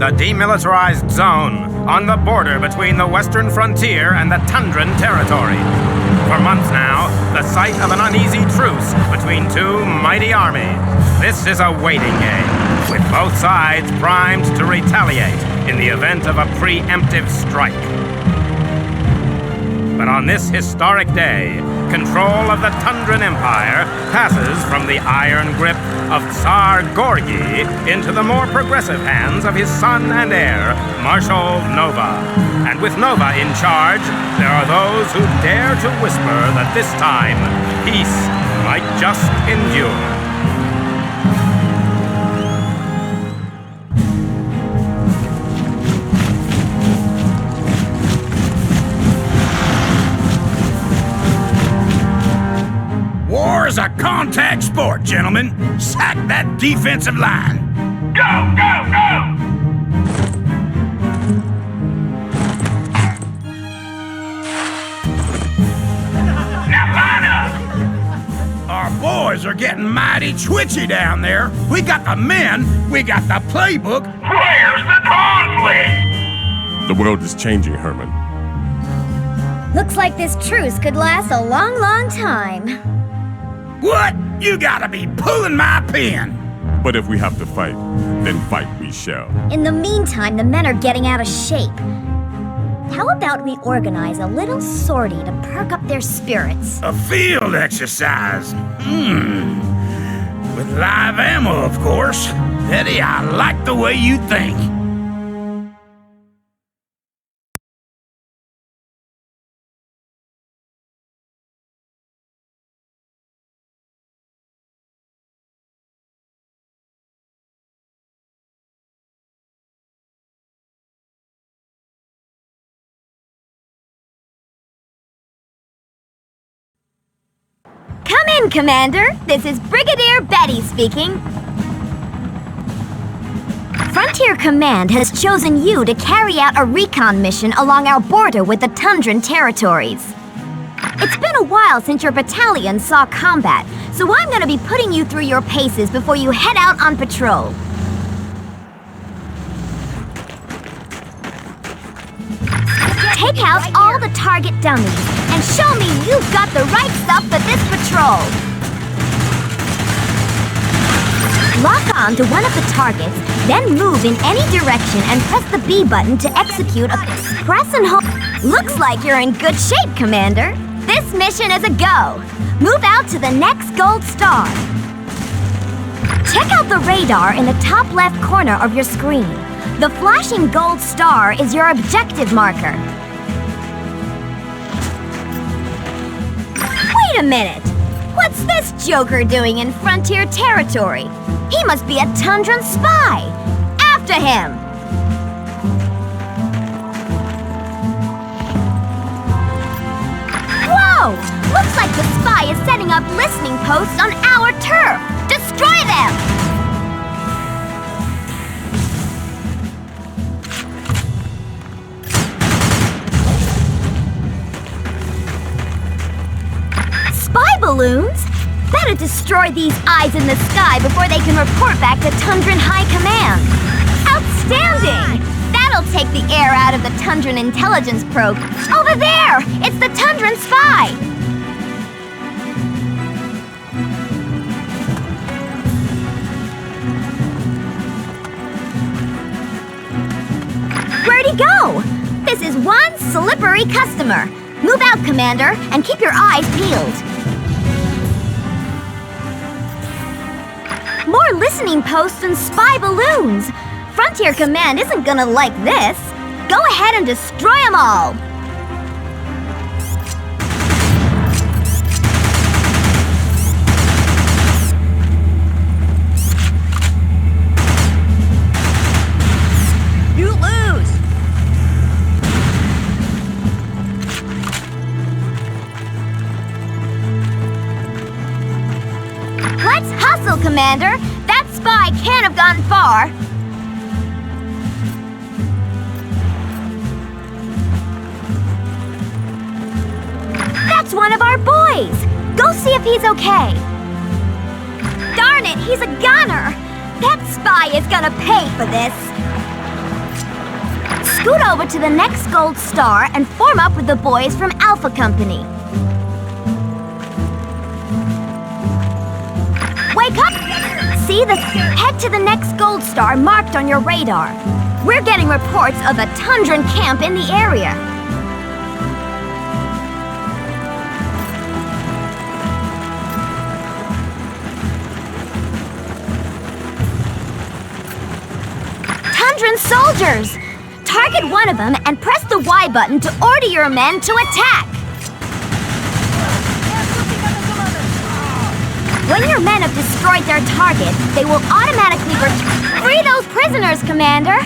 the demilitarized zone on the border between the western frontier and the Tundran territory. For months now, the site of an uneasy truce between two mighty armies. This is a waiting game, with both sides primed to retaliate in the event of a preemptive strike. But on this historic day, control of the Tundran Empire passes from the iron grip of Tsar Gorgi into the more progressive hands of his son and heir, Marshal Nova. And with Nova in charge, there are those who dare to whisper that this time, peace might just endure. War is a contact sport, gentlemen. Sack that defensive line. Go, go, go! Now line up! Our boys are getting mighty twitchy down there. We got the men, we got the playbook. Where's the conflict? The world is changing, Herman. Looks like this truce could last a long, long time. What? You gotta be pulling my pin! But if we have to fight, then fight we shall. In the meantime, the men are getting out of shape. How about we organize a little sortie to perk up their spirits? A field exercise. With live ammo, of course. Eddie, I like the way you think. Come in, Commander. This is Brigadier Betty speaking. Frontier Command has chosen you to carry out a recon mission along our border with the Tundran territories. It's been a while since your battalion saw combat, so I'm going to be putting you through your paces before you head out on patrol. Take out all the target dummies and show me you've got the right stuff for this patrol. Lock on to one of the targets, then move in any direction and press the B button to execute a press and hold. Looks like you're in good shape, Commander. This mission is a go. Move out to the next gold star. Check out the radar in the top left corner of your screen. The flashing gold star is your objective marker. Wait a minute! What's this joker doing in Frontier territory? He must be a Tundran spy! After him! Whoa! Looks like the spy is setting up listening posts on our turf! Destroy them! Spy balloons? Better destroy these eyes in the sky before they can report back to Tundran High Command. Outstanding! That'll take the air out of the Tundran intelligence probe. Over there! It's the Tundran spy! Where'd he go? This is one slippery customer. Move out, Commander, and keep your eyes peeled. More listening posts and spy balloons! Frontier Command isn't gonna like this. Go ahead and destroy them all! You lose! Let's hustle, Commander! That spy can't have gone far! That's one of our boys! Go see if he's okay! Darn it, he's a gunner! That spy is gonna pay for this! Scoot over to the next gold star and form up with the boys from Alpha Company. Wake up! See the... Head to the next gold star marked on your radar. We're getting reports of a Tundran camp in the area. Tundran soldiers! Target one of them and press the Y button to order your men to attack. When your men have destroyed their target, they will automatically free those prisoners, Commander!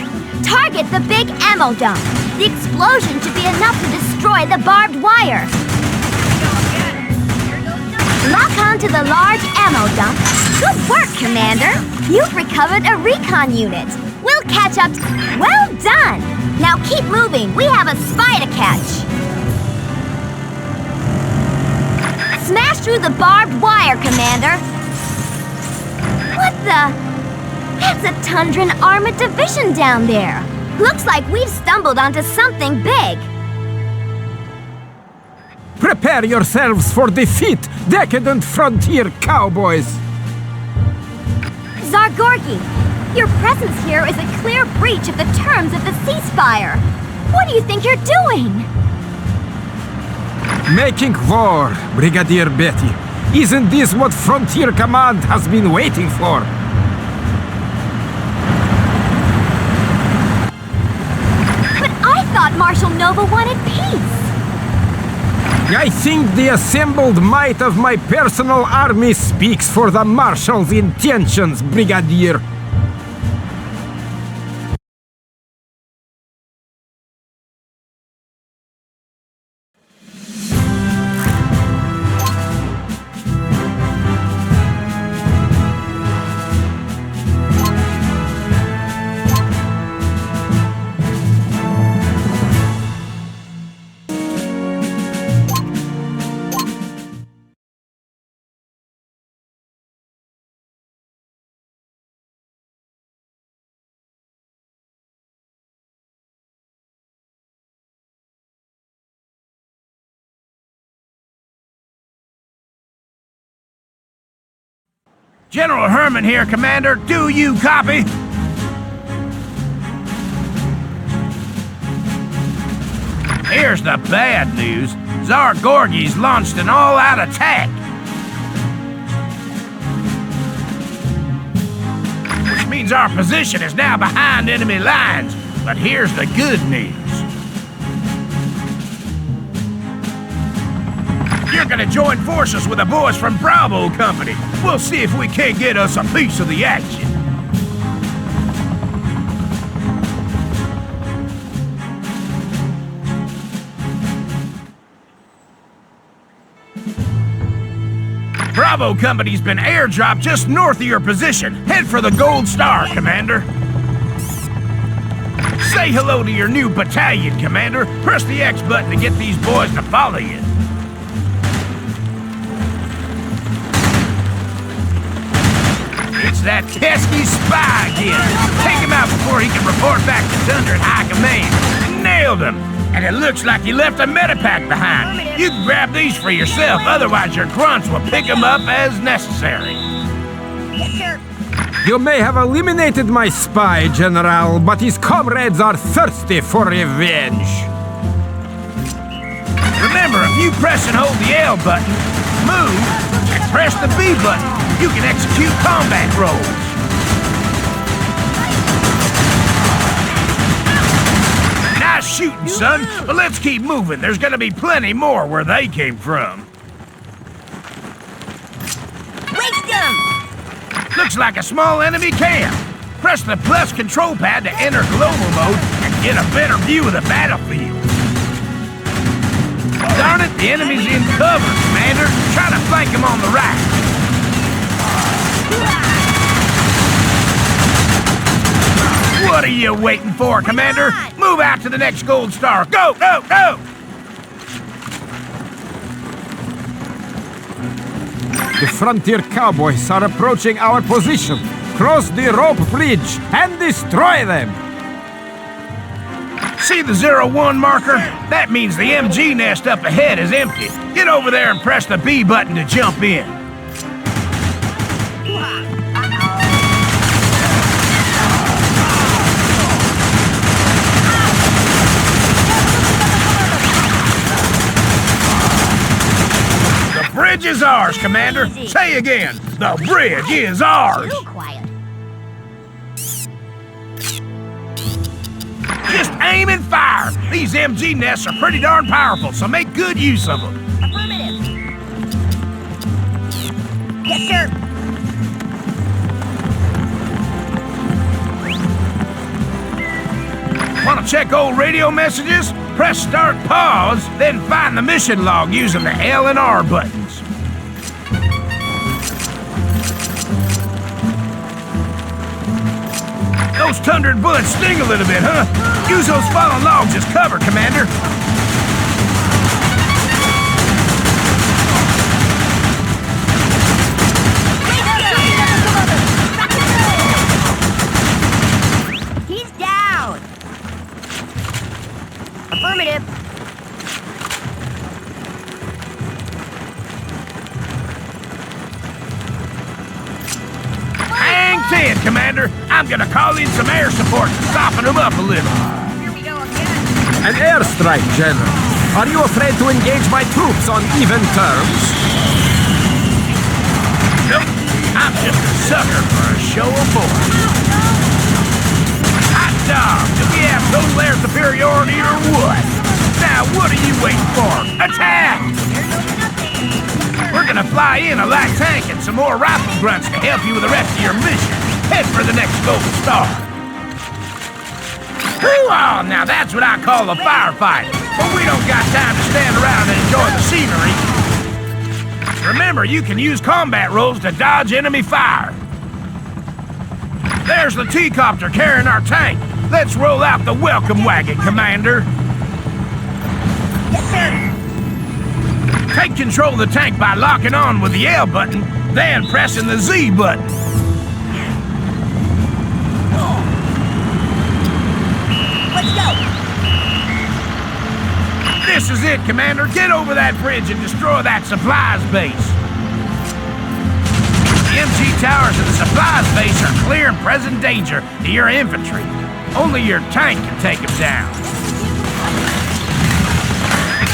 Target the big ammo dump. The explosion should be enough to destroy the barbed wire. Lock on to the large ammo dump. Good work, Commander! You've recovered a recon unit. We'll catch up. Well done! Now keep moving. We have a spy to catch. Smash through the barbed wire, Commander. What the? That's a Tundran armored division down there. Looks like we've stumbled onto something big. Prepare yourselves for defeat, decadent frontier cowboys! Zargorgi, your presence here is a clear breach of the terms of the ceasefire. What do you think you're doing? Making war, Brigadier Betty. Isn't this what Frontier Command has been waiting for? But I thought Marshal Nova wanted peace. I think the assembled might of my personal army speaks for the Marshal's intentions, Brigadier. General Herman here, Commander. Do you copy? Here's the bad news. Zargorgi's launched an all-out attack. Which means our position is now behind enemy lines. But here's the good news. You're gonna join forces with the boys from Bravo Company. We'll see if we can't get us a piece of the action. Bravo Company's been airdropped just north of your position. Head for the Gold Star, Commander. Say hello to your new battalion, Commander. Press the X button to get these boys to follow you. It's that pesky spy again. Take him out before he can report back to Tundra and High Command. Nailed him. And it looks like he left a medipack behind. You can grab these for yourself, otherwise your grunts will pick them up as necessary. You may have eliminated my spy, General, but his comrades are thirsty for revenge. Remember, if you press and hold the L button, move, and press the B button, you can execute combat roles. Nice shooting, son. But let's keep moving. There's gonna be plenty more where they came from. Wake them! Looks like a small enemy camp. Press the plus control pad to enter global mode and get a better view of the battlefield. Darn it, the enemy's in cover, Commander. Try to flank him on the right. What are you waiting for, Commander? Move out to the next Gold Star. Go, go, go! The Frontier Cowboys are approaching our position. Cross the rope bridge and destroy them! See the 01 marker? That means the MG nest up ahead is empty. Get over there and press the B button to jump in. The bridge is ours, Commander. Say again, the bridge is ours. Too quiet. Just aim and fire. These MG nests are pretty darn powerful, so make good use of them. Affirmative. Yes, sir. Want to check old radio messages? Press start pause, then find the mission log using the L and R buttons. Those Tundra bullets sting a little bit, huh? Use those fallen logs as cover, Commander. He's down. Affirmative. Hang 10, Commander. I'm gonna call in some air support to soften them up a little. Here we go again. An airstrike, General. Are you afraid to engage my troops on even terms? Nope. I'm just a sucker for a show of force. Hot dog, do we have total air superiority or what? Now, what are you waiting for? Attack! We're gonna fly in a light tank and some more rifle grunts to help you with the rest of your mission. Head for the next golden star. Hoo-ah! Now that's what I call a firefight. But we don't got time to stand around and enjoy the scenery. Remember, you can use combat rolls to dodge enemy fire. There's the T-copter carrying our tank. Let's roll out the welcome wagon, Commander. Yes, sir. Take control of the tank by locking on with the L button, then pressing the Z button. Let's go. This is it, Commander. Get over that bridge and destroy that supplies base. The MG towers and the supplies base are clear and present danger to your infantry. Only your tank can take them down.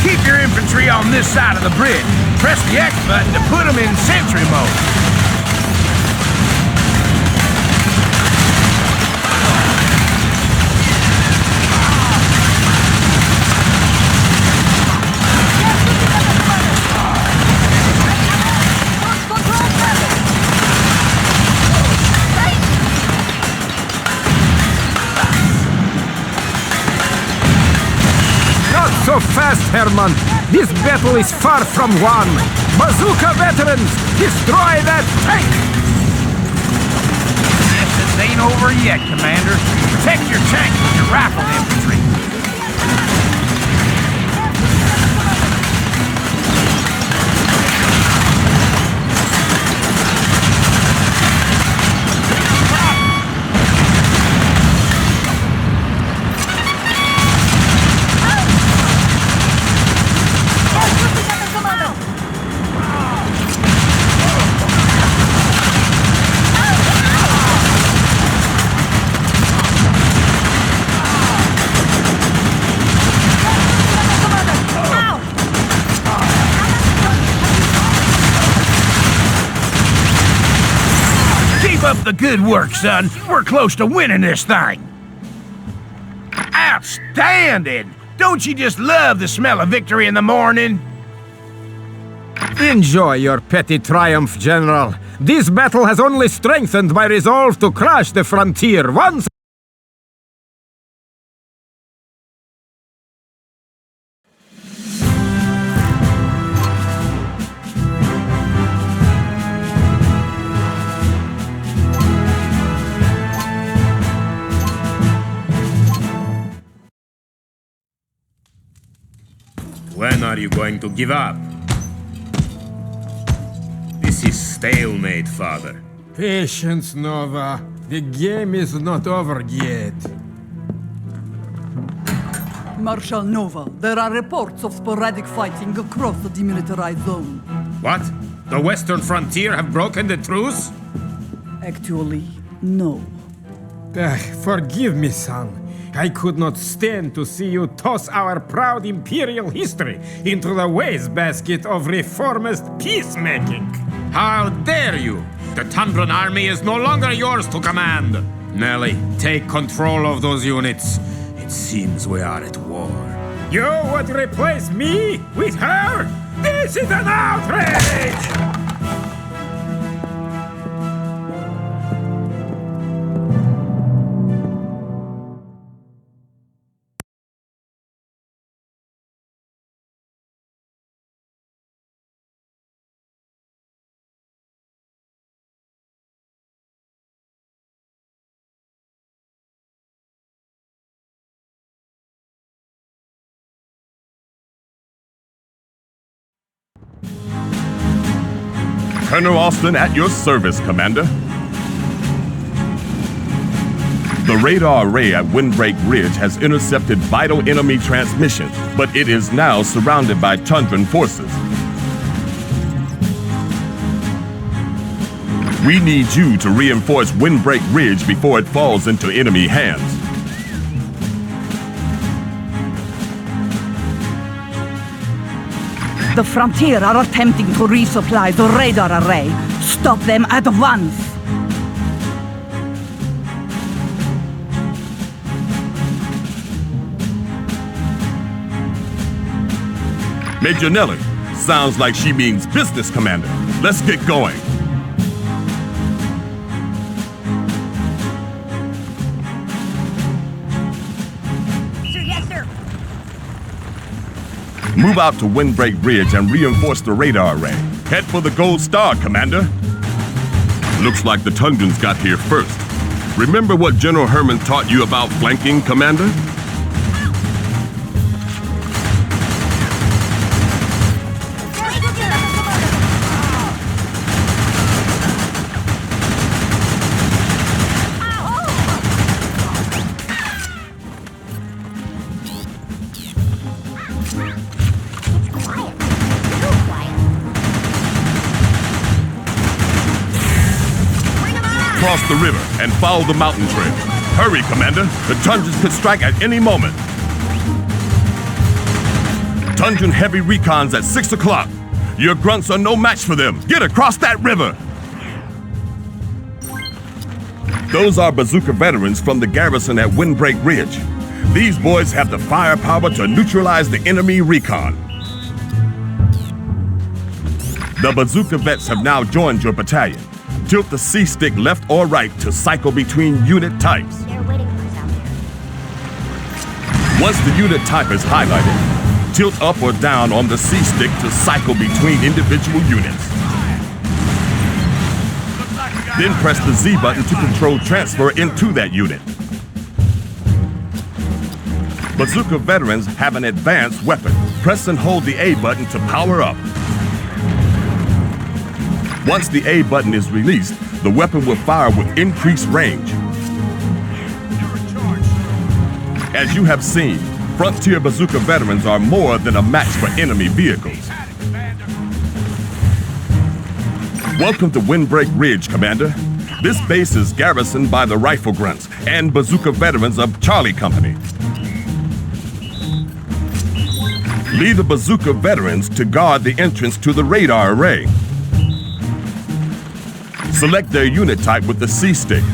Keep your infantry on this side of the bridge. Press the X button to put them in sentry mode. So fast, Herman. This battle is far from won. Bazooka veterans, destroy that tank! This ain't over yet, Commander. Protect your tank with your rifle infantry. Up the good work, son. We're close to winning this thing. Outstanding! Don't you just love the smell of victory in the morning? Enjoy your petty triumph, General. This battle has only strengthened my resolve to crush the frontier once. When are you going to give up? This is stalemate, Father. Patience, Nova. The game is not over yet. Marshal Nova, there are reports of sporadic fighting across the demilitarized zone. What? The western frontier have broken the truce? Actually, no. Forgive me, son. I could not stand to see you toss our proud imperial history into the wastebasket of reformist peacemaking. How dare you! The Tundran army is no longer yours to command! Nelly, take control of those units. It seems we are at war. You would replace me with her? This is an outrage! Colonel Austin at your service, Commander. The radar array at Windbreak Ridge has intercepted vital enemy transmissions, but it is now surrounded by Tundran forces. We need you to reinforce Windbreak Ridge before it falls into enemy hands. The Frontier are attempting to resupply the radar array. Stop them at once! Major Nelly, sounds like she means business, Commander. Let's get going. Move out to Windbreak Ridge and reinforce the radar array. Head for the Gold Star, Commander. Looks like the Tundrans got here first. Remember what General Herman taught you about flanking, Commander? Cross the river and follow the mountain trail. Hurry, Commander. The Tundrans could strike at any moment. Tundran heavy recons at 6 o'clock. Your grunts are no match for them. Get across that river! Those are bazooka veterans from the garrison at Windbreak Ridge. These boys have the firepower to neutralize the enemy recon. The bazooka vets have now joined your battalion. Tilt the C-stick left or right to cycle between unit types. They're waiting for us out there. Once the unit type is highlighted, tilt up or down on the C-stick to cycle between individual units. Then press the Z button to control transfer into that unit. Bazooka veterans have an advanced weapon. Press and hold the A button to power up. Once the A button is released, the weapon will fire with increased range. As you have seen, Frontier Bazooka veterans are more than a match for enemy vehicles. Welcome to Windbreak Ridge, Commander. This base is garrisoned by the Rifle Grunts and Bazooka veterans of Charlie Company. Lead the Bazooka veterans to guard the entrance to the radar array. Select their unit type with the C-stick,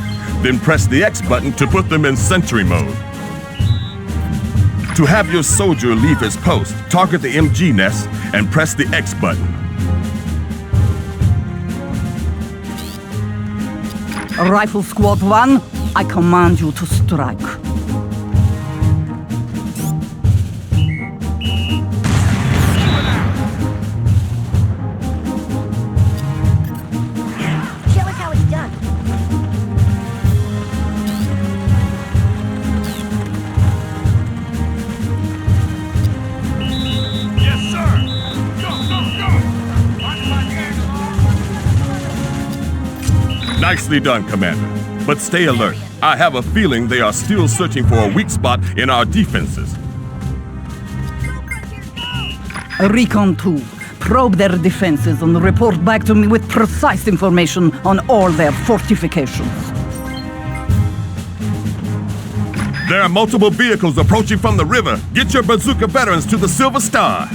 then press the X button to put them in sentry mode. To have your soldier leave his post, target the MG nest and press the X button. Rifle Squad 1, I command you to strike. Nicely done, Commander. But stay alert. I have a feeling they are still searching for a weak spot in our defenses. Recon 2, probe their defenses and report back to me with precise information on all their fortifications. There are multiple vehicles approaching from the river. Get your bazooka veterans to the Silver Star.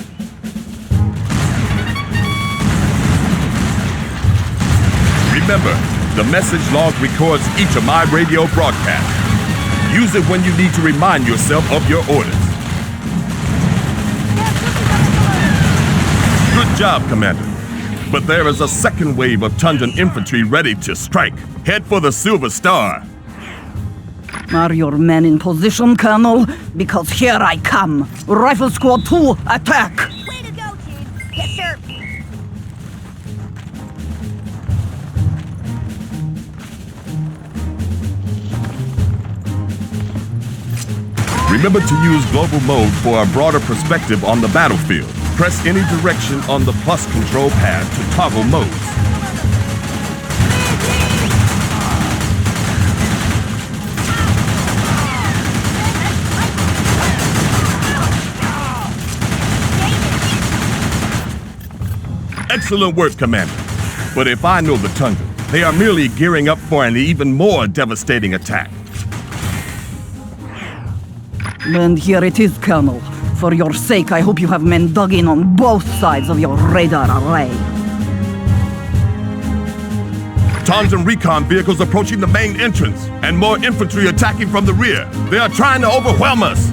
Remember, the message log records each of my radio broadcasts. Use it when you need to remind yourself of your orders. Good job, Commander. But there is a second wave of Tundran infantry ready to strike. Head for the Silver Star. Are your men in position, Colonel? Because here I come. Rifle Squad 2, attack! Way to go, Chief. Yes, sir. Remember to use global mode for a broader perspective on the battlefield. Press any direction on the plus control pad to toggle modes. Excellent work, Commander. But if I know the Tundra, they are merely gearing up for an even more devastating attack. And here it is, Colonel. For your sake, I hope you have men dug in on both sides of your radar array. Tundran recon vehicles approaching the main entrance, and more infantry attacking from the rear. They are trying to overwhelm us.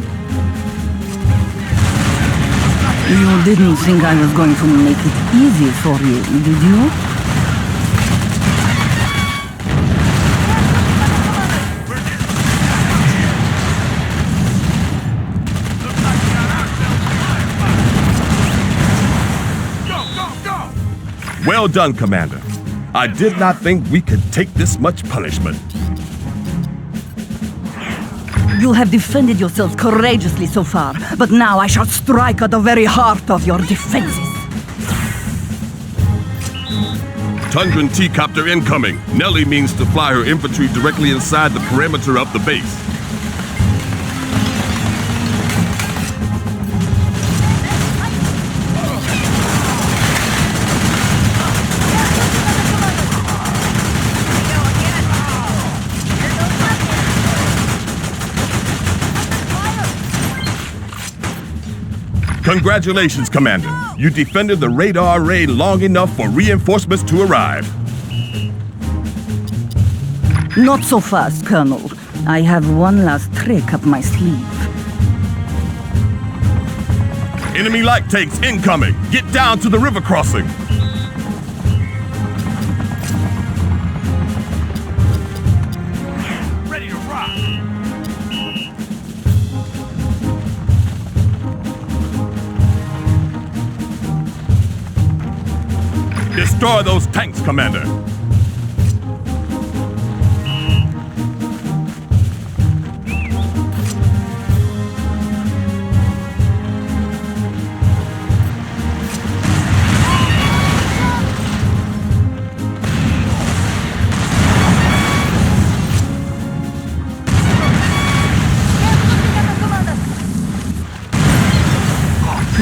You didn't think I was going to make it easy for you, did you? Well done, Commander. I did not think we could take this much punishment. You have defended yourselves courageously so far, but now I shall strike at the very heart of your defenses. Tundran T-copter incoming. Nellie means to fly her infantry directly inside the perimeter of the base. Congratulations, Commander. You defended the radar array long enough for reinforcements to arrive. Not so fast, Colonel. I have one last trick up my sleeve. Enemy light tanks incoming. Get down to the river crossing. Ready to rock. Destroy those tanks, Commander.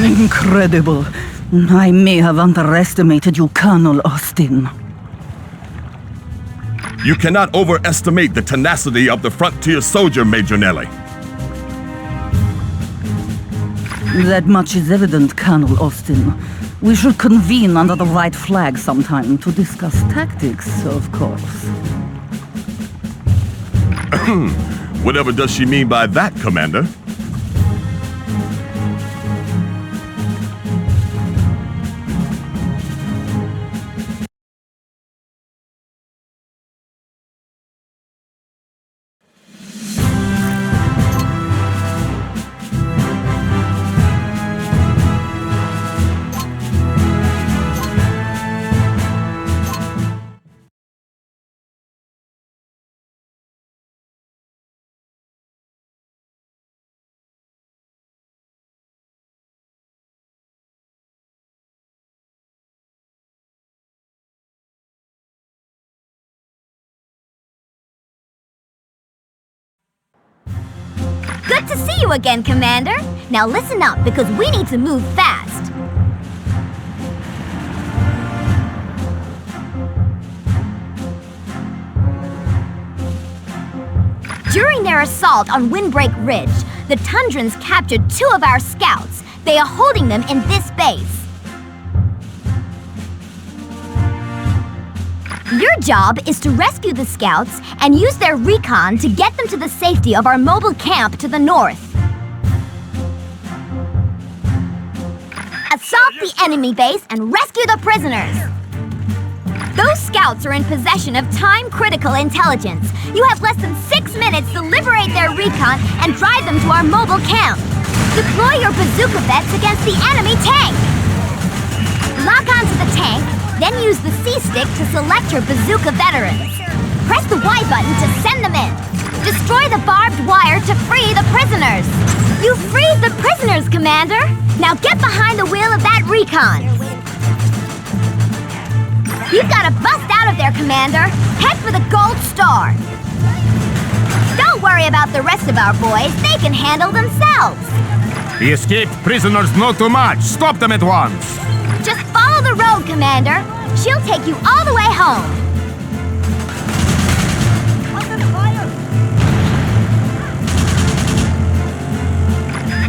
Incredible. I may have underestimated you, Colonel Austin. You cannot overestimate the tenacity of the frontier soldier, Major Nellie. That much is evident, Colonel Austin. We should convene under the white flag sometime to discuss tactics, of course. Whatever does she mean by that, Commander? Good to see you again, Commander. Now listen up, because we need to move fast. During their assault on Windbreak Ridge, the Tundrans captured 2 of our scouts. They are holding them in this base. Your job is to rescue the scouts and use their recon to get them to the safety of our mobile camp to the north. Assault the enemy base and rescue the prisoners. Those scouts are in possession of time-critical intelligence. You have less than 6 minutes to liberate their recon and drive them to our mobile camp. Deploy your bazooka vets against the enemy tank. Lock onto the tank, then use the C-stick to select your bazooka veterans. Press the Y button to send them in. Destroy the barbed wire to free the prisoners. You freed the prisoners, Commander! Now get behind the wheel of that recon. You've got to bust out of there, Commander. Head for the gold star. Don't worry about the rest of our boys. They can handle themselves. The escaped prisoners know too much. Stop them at once. Just follow the road, Commander. She'll take you all the way home.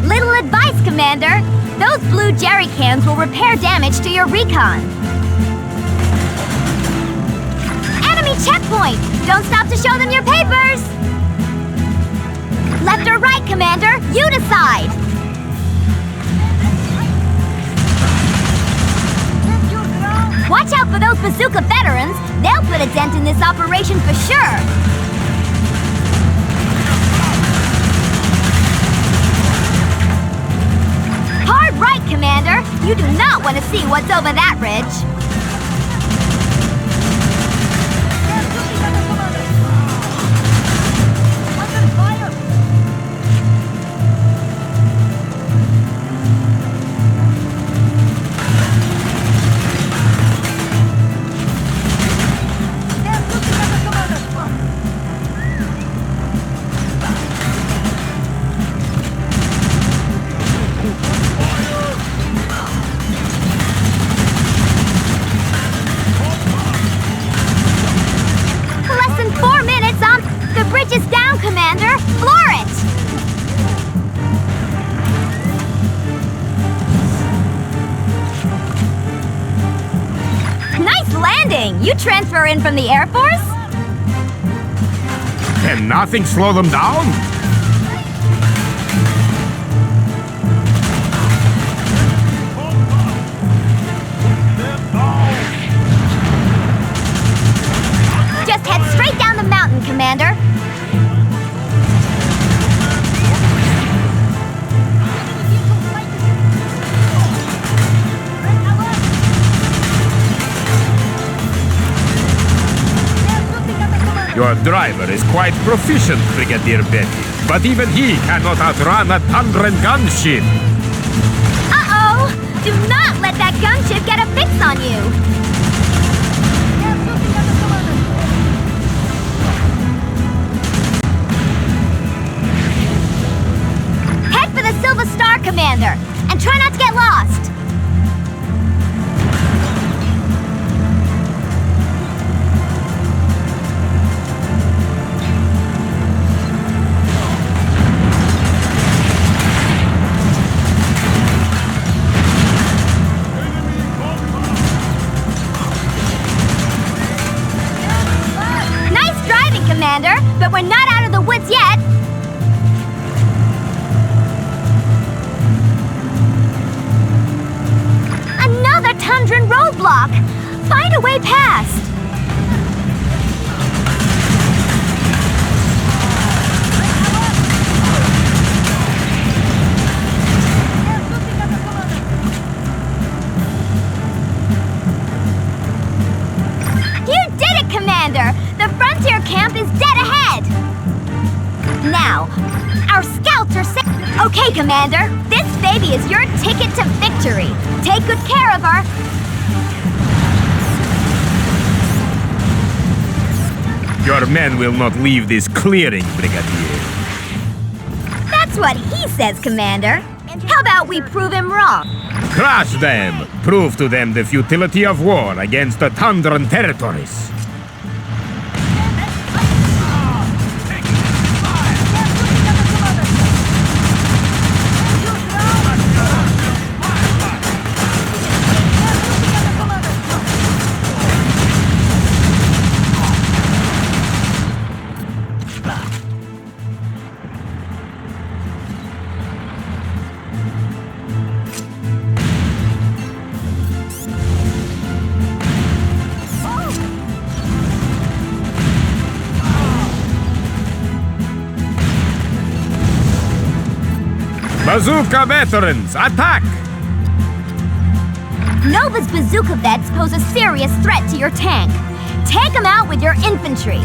Little advice, Commander. Those blue jerry cans will repair damage to your recon. Enemy checkpoint! Don't stop to show them your papers! Left or right, Commander? You decide! Watch out for those bazooka veterans. They'll put a dent in this operation for sure. Hard right, Commander. You do not want to see what's over that ridge. You transfer in from the Air Force? Can nothing slow them down? Just head straight down the mountain, Commander. Your driver is quite proficient, Brigadier Betty, but even he cannot outrun a Tundran gunship. Uh-oh! Do not let that gunship get a fix on you! Head for the Silver Star, Commander, and try not to get lost! But we're not out of the woods yet! Another Tundran roadblock! Find a way past! You did it, Commander! The frontier camp is dead ahead! Now, our scouts are safe. Okay, Commander, this baby is your ticket to victory. Take good care of her. Your men will not leave this clearing, Brigadier. That's what he says, Commander. How about we prove him wrong? Crush them! Prove to them the futility of war against the Tundran territories. Bazooka veterans, attack! Nova's bazooka vets pose a serious threat to your tank. Take them out with your infantry.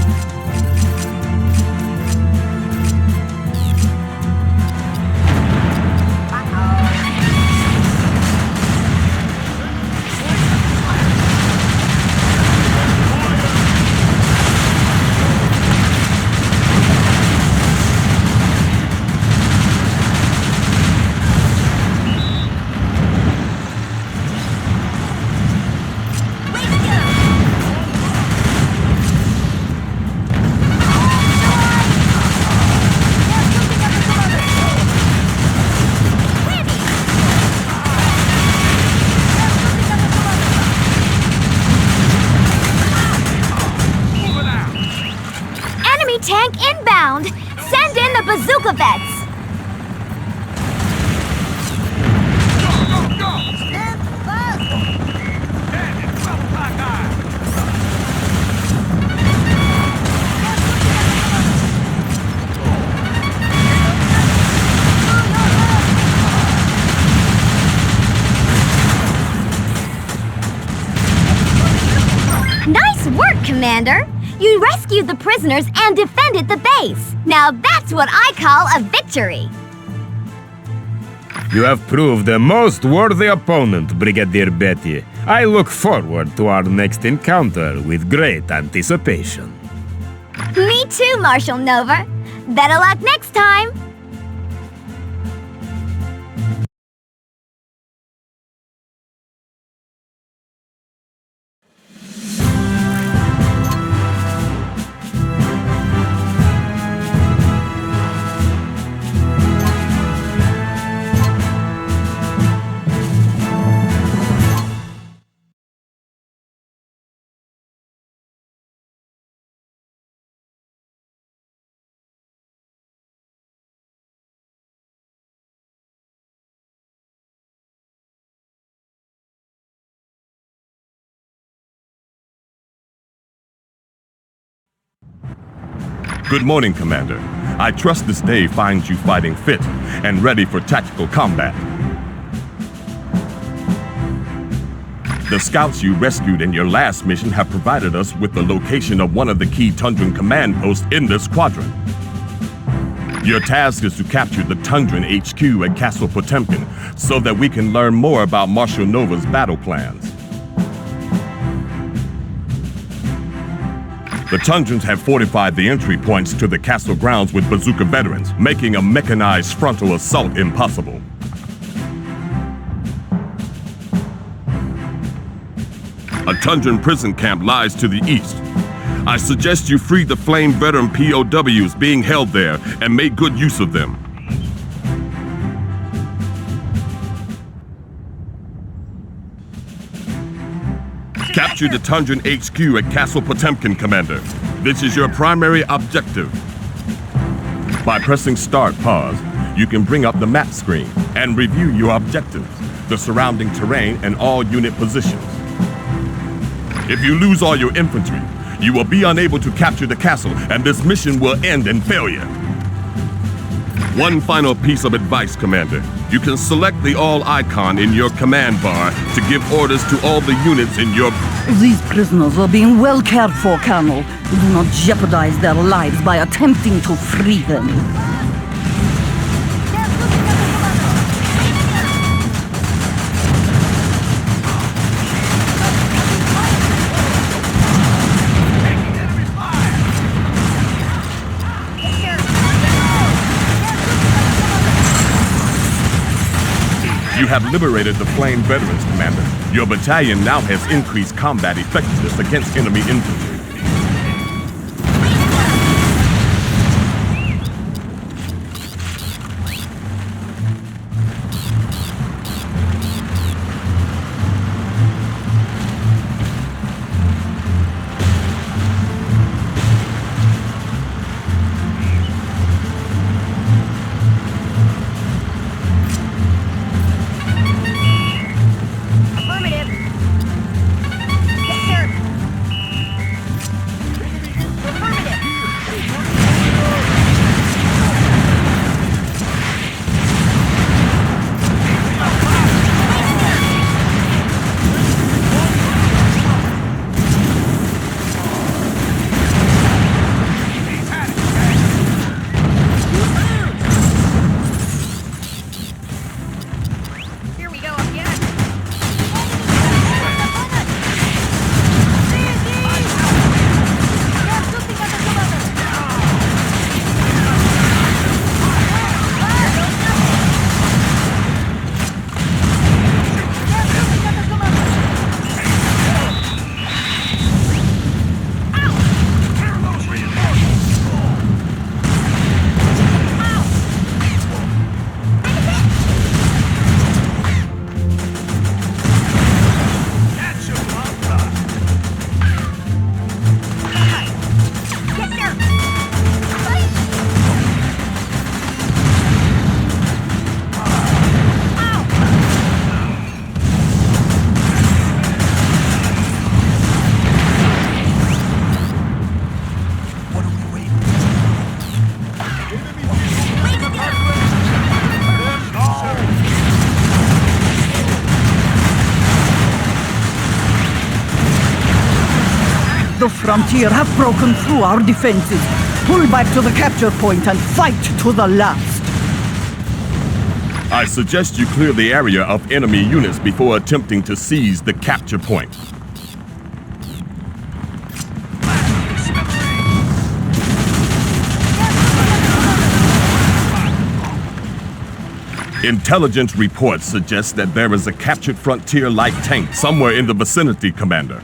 Tank inbound! Send in the bazooka vets! Nice work, Commander! You rescued the prisoners and defended the base. Now that's what I call a victory. You have proved a most worthy opponent, Brigadier Betty. I look forward to our next encounter with great anticipation. Me too, Marshal Nova. Better luck next time. Good morning, Commander. I trust this day finds you fighting fit and ready for tactical combat. The scouts you rescued in your last mission have provided us with the location of one of the key Tundran command posts in this quadrant. Your task is to capture the Tundran HQ at Castle Potemkin so that we can learn more about Marshal Nova's battle plans. The Tundrans have fortified the entry points to the castle grounds with bazooka veterans, making a mechanized frontal assault impossible. A Tundran prison camp lies to the east. I suggest you free the Flame veteran POWs being held there and make good use of them. Capture the Tundran HQ at Castle Potemkin, Commander. This is your primary objective. By pressing Start Pause, you can bring up the map screen and review your objectives, the surrounding terrain, and all unit positions. If you lose all your infantry, you will be unable to capture the castle, and this mission will end in failure. One final piece of advice, Commander. You can select the All icon in your command bar to give orders to all the units in your... These prisoners are being well cared for, Colonel. Do not jeopardize their lives by attempting to free them. You have liberated the Flame Veterans, Commander. Your battalion now has increased combat effectiveness against enemy infantry. frontier have broken through our defenses. Pull back to the capture point and fight to the last. I suggest you clear the area of enemy units before attempting to seize the capture point. Intelligence reports suggest that there is a captured frontier light tank somewhere in the vicinity, Commander.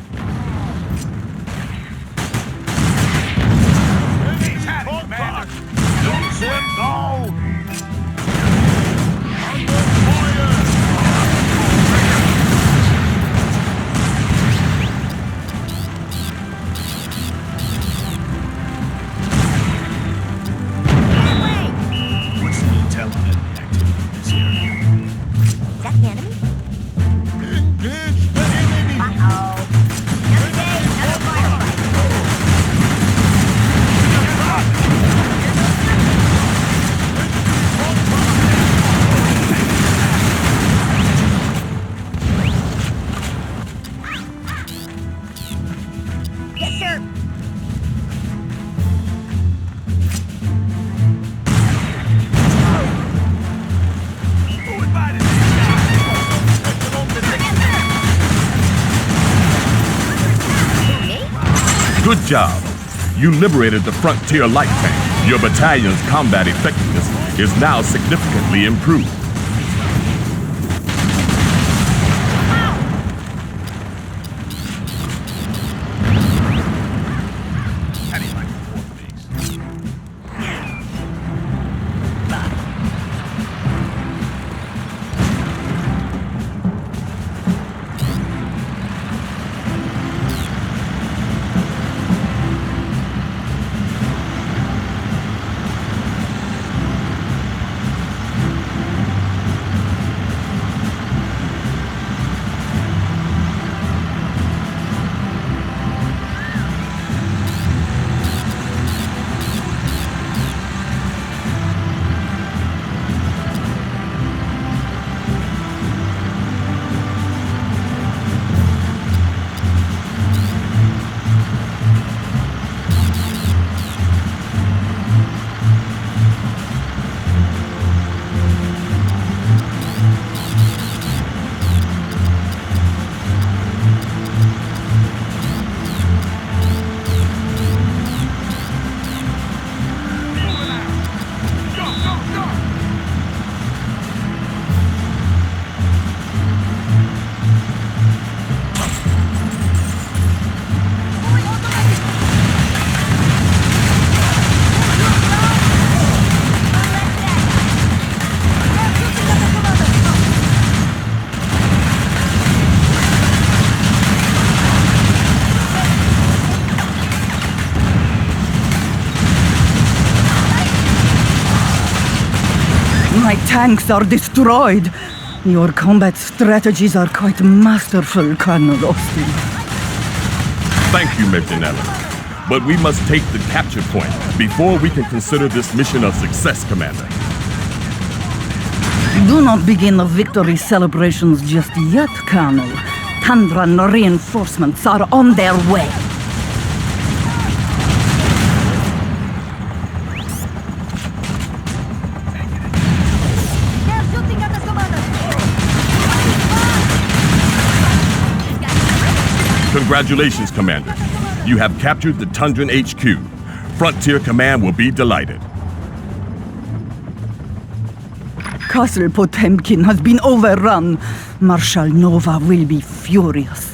Good job. You liberated the frontier light tank. Your battalion's combat effectiveness is now significantly improved. My tanks are destroyed. Your combat strategies are quite masterful, Colonel Austin. Thank you, Major Nellis. But we must take the capture point before we can consider this mission a success, Commander. Do not begin the victory celebrations just yet, Colonel. Tundra and reinforcements are on their way. Congratulations, Commander. You have captured the Tundran HQ. Frontier Command will be delighted. Castle Potemkin has been overrun. Marshal Nova will be furious.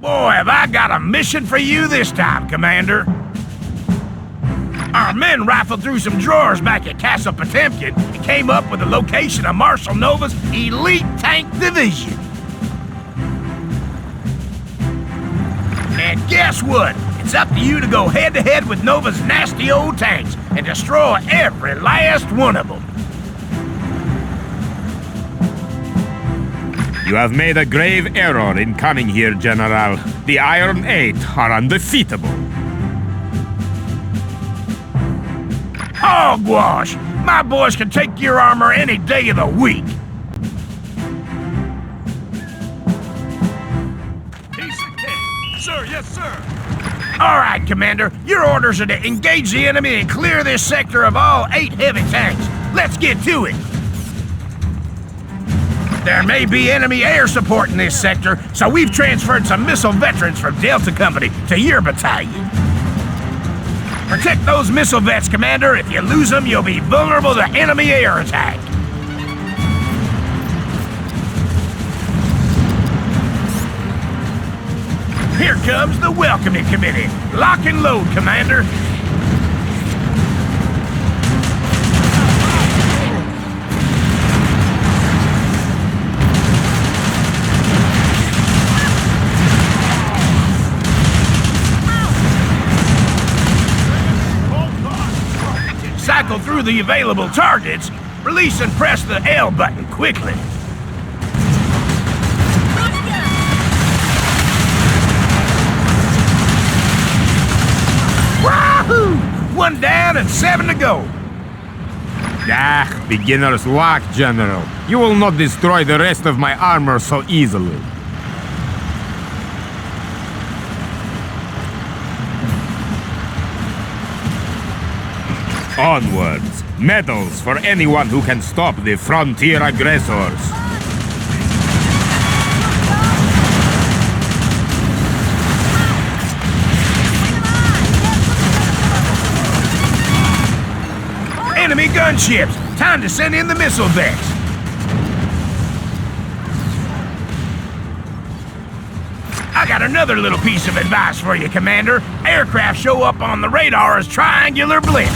Boy, have I got a mission for you this time, Commander. Our men rifled through some drawers back at Castle Potemkin and came up with the location of Marshal Nova's elite tank division. And guess what? It's up to you to go head-to-head with Nova's nasty old tanks and destroy every last one of them. You have made a grave error in coming here, General. The Iron Eight are undefeatable. Hogwash! My boys can take your armor any day of the week. Piece of cake. Sir, yes, sir. All right, Commander. Your orders are to engage the enemy and clear this sector of all 8 heavy tanks. Let's get to it. There may be enemy air support in this sector, so we've transferred some missile veterans from Delta Company to your battalion. Protect those missile vets, Commander. If you lose them, you'll be vulnerable to enemy air attack. Here comes the welcoming committee. Lock and load, Commander. Cycle through the available targets, release and press the L button quickly. Wahoo! 1 down and 7 to go. Ah, beginner's luck, General. You will not destroy the rest of my armor so easily. Onwards! Medals for anyone who can stop the frontier aggressors! Enemy gunships! Time to send in the missile vets! I got another little piece of advice for you, Commander. Aircraft show up on the radar as triangular blips.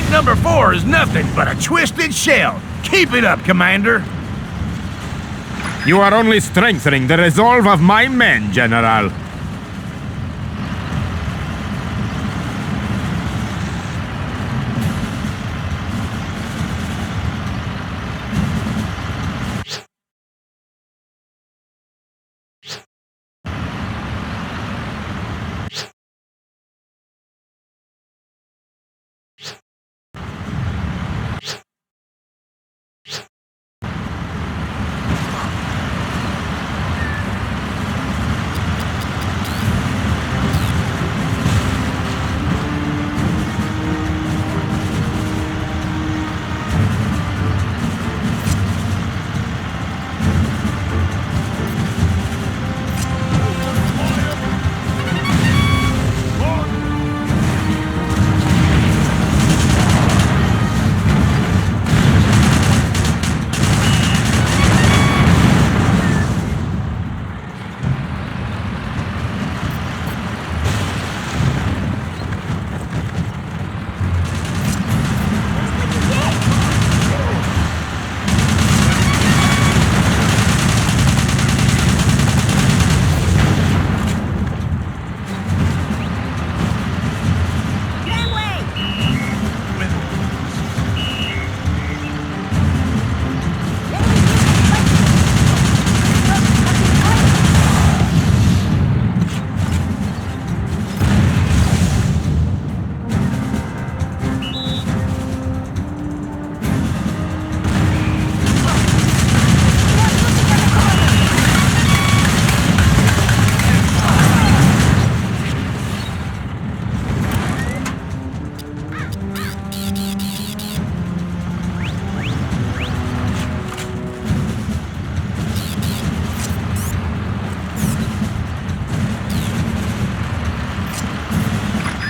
Number 4 is nothing but a twisted shell. Keep it up, Commander. You are only strengthening the resolve of my men, General.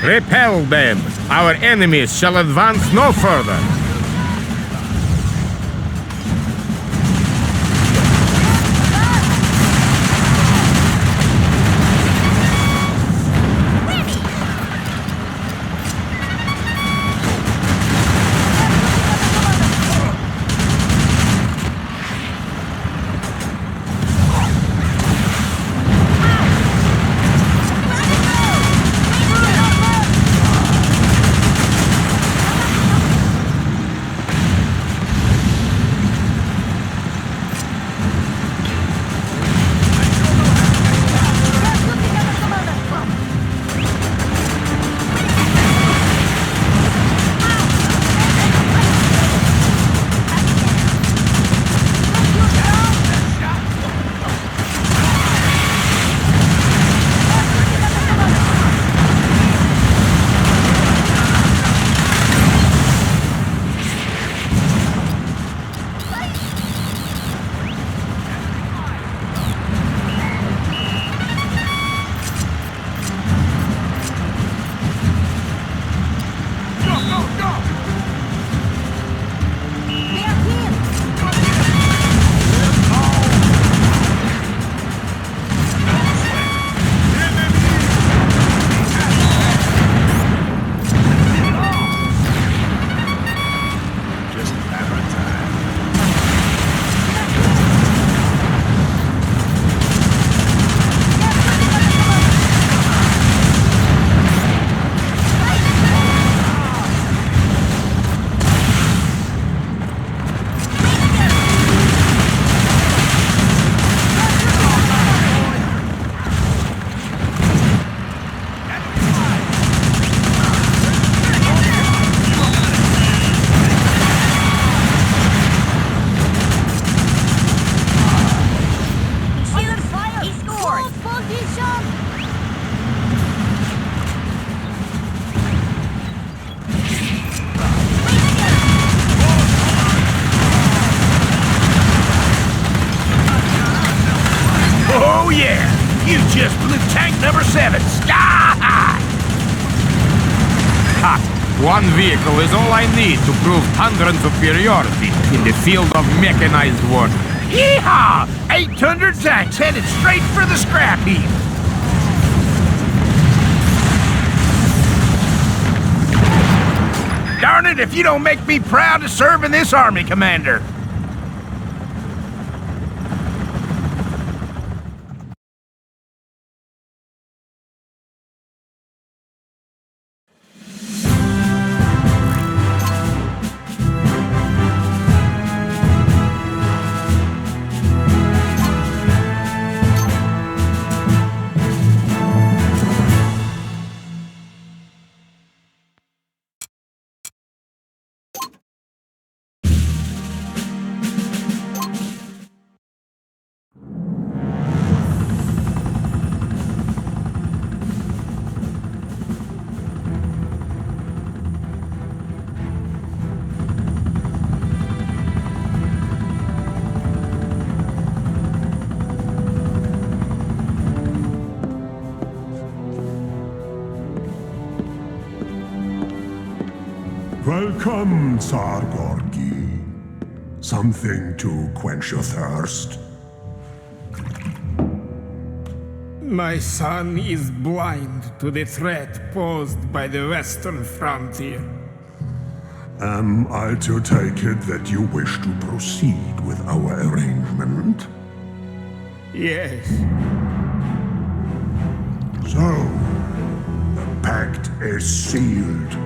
Repel them. Our enemies shall advance no further. You just blew tank number 7 sky high! Ha! One vehicle is all I need to prove Tundran superiority in the field of mechanized warfare. Yeehaw! 8 Tundra tanks headed straight for the scrap heap! Darn it if you don't make me proud to serve in this army, Commander! Welcome, Tsar Gorgi. Something to quench your thirst? My son is blind to the threat posed by the western frontier. Am I to take it that you wish to proceed with our arrangement? Yes. So, the pact is sealed.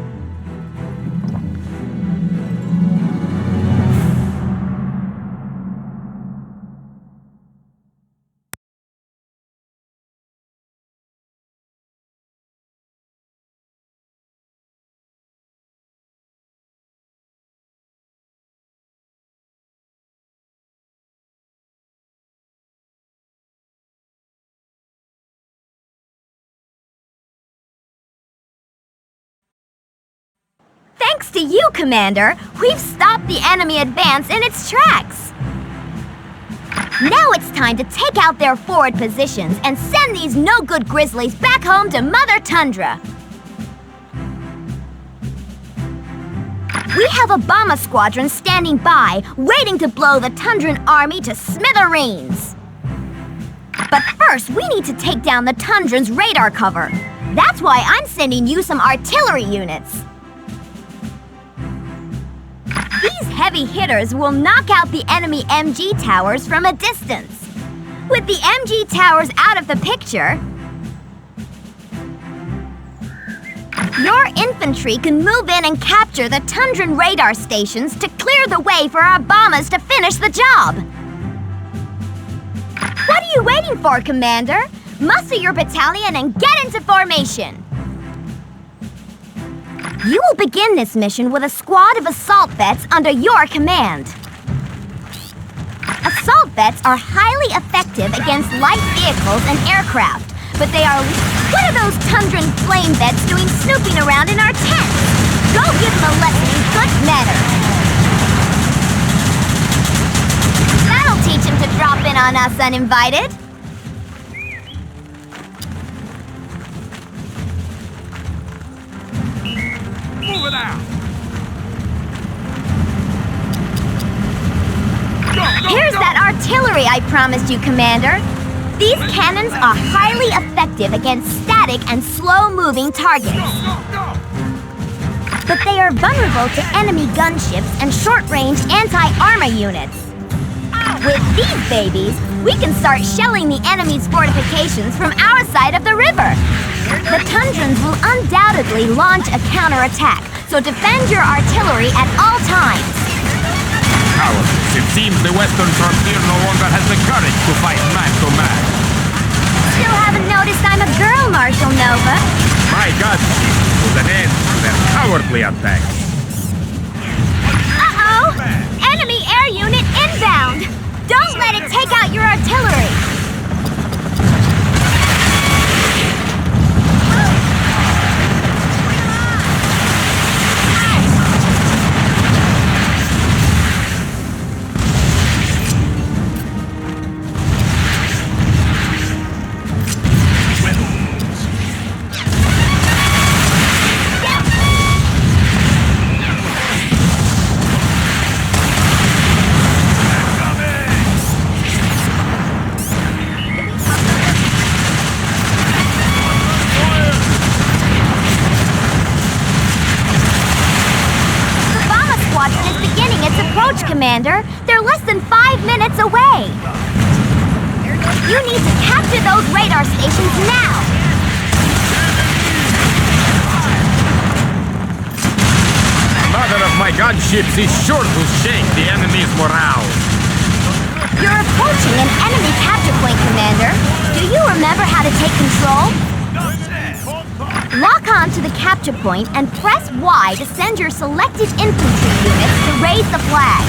Thanks to you, Commander, we've stopped the enemy advance in its tracks. Now it's time to take out their forward positions and send these no-good grizzlies back home to Mother Tundra. We have a bomber squadron standing by, waiting to blow the Tundran army to smithereens. But first, we need to take down the Tundran's radar cover. That's why I'm sending you some artillery units. These heavy hitters will knock out the enemy MG towers from a distance. With the MG towers out of the picture, your infantry can move in and capture the Tundran radar stations to clear the way for our bombers to finish the job. What are you waiting for, Commander? Muster your battalion and get into formation. You will begin this mission with a squad of assault vets under your command. Assault vets are highly effective against light vehicles and aircraft, but they are... What are those Tundran flame vets doing snooping around in our tent? Go give them a lesson in good manners. That'll teach him to drop in on us uninvited. Move it out! Here's that artillery I promised you, Commander. These cannons are highly effective against static and slow-moving targets. But they are vulnerable to enemy gunships and short-range anti-armor units. With these babies, we can start shelling the enemy's fortifications from our side of the river. The Tundrans will undoubtedly launch a counterattack, so defend your artillery at all times. Cowards, it seems the western frontier no longer has the courage to fight man to man. Still haven't noticed I'm a girl, Marshal Nova. My God, put an end to their cowardly attacks. Uh-oh! Enemy air unit inbound! Don't let it take out your artillery! Commander, they're less than 5 minutes away. You need to capture those radar stations now. Another of my gunships is sure to shake the enemy's morale. You're approaching an enemy capture point, Commander. Do you remember how to take control? Lock on to the capture point and press Y to send your selected infantry units to raise the flag.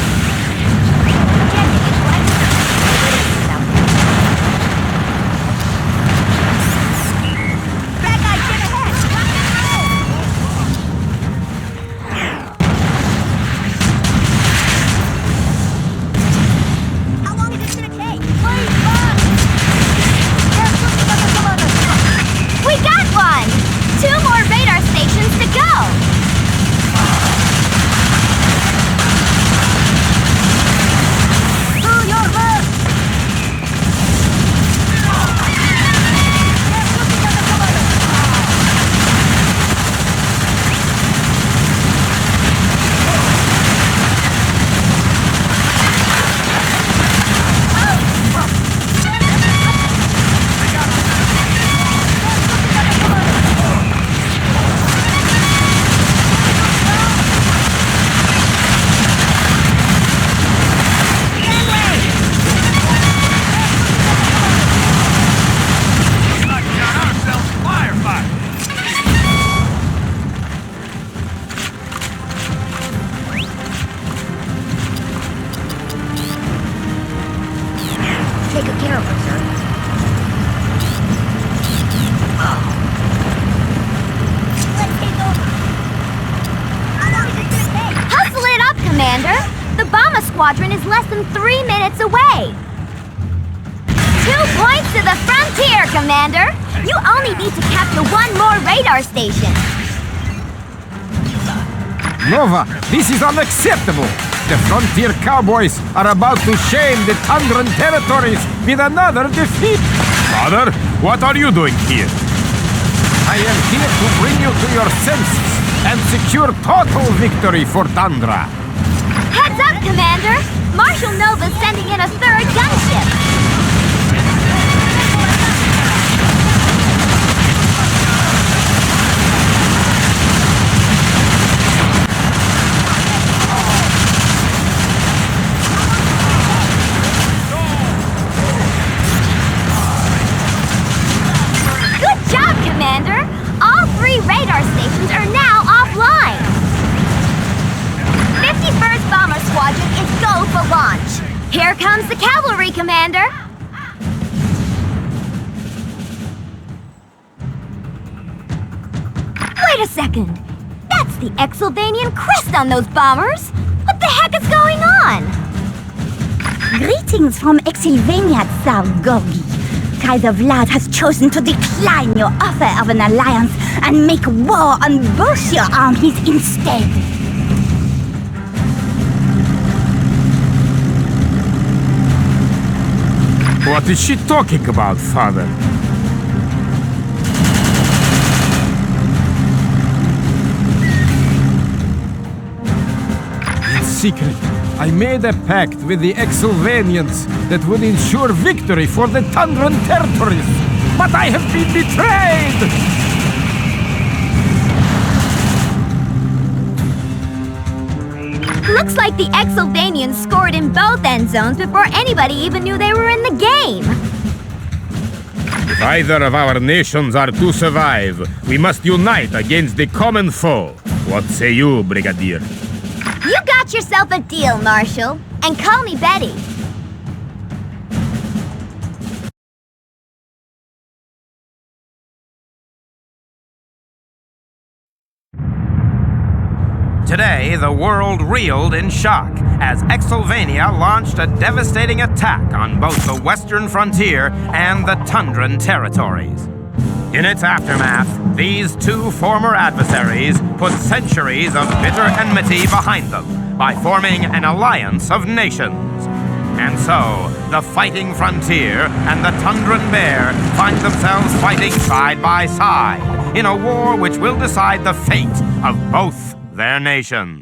Squadron is less than 3 minutes away. 2 points to the frontier, Commander. You only need to capture 1 more radar station. Nova, this is unacceptable! The frontier cowboys are about to shame the Tundran territories with another defeat! Father, what are you doing here? I am here to bring you to your senses and secure total victory for Tundra! Heads up, Commander! Marshal Nova's sending in a third gunship! Radar stations are now offline. 51st Bomber Squadron is go for launch. Here comes the cavalry, Commander. Wait a second. That's the Exylvanian crest on those bombers. What the heck is going on? Greetings from Exylvania, Tsar Gorgi. Kaiser Vlad has chosen to decline your offer of an alliance and make war on both your armies instead. What is she talking about, Father? In secret, I made a pact with the Exylvanians that would ensure victory for the Tundran territories. But I have been betrayed! Looks like the Exylvanians scored in both end zones before anybody even knew they were in the game. If either of our nations are to survive, we must unite against the common foe. What say you, Brigadier? You got yourself a deal, Marshal. And call me Betty. Today, the world reeled in shock as Exylvania launched a devastating attack on both the western frontier and the Tundran territories. In its aftermath, these two former adversaries put centuries of bitter enmity behind them by forming an alliance of nations. And so, the fighting frontier and the Tundran bear find themselves fighting side by side in a war which will decide the fate of both their nations.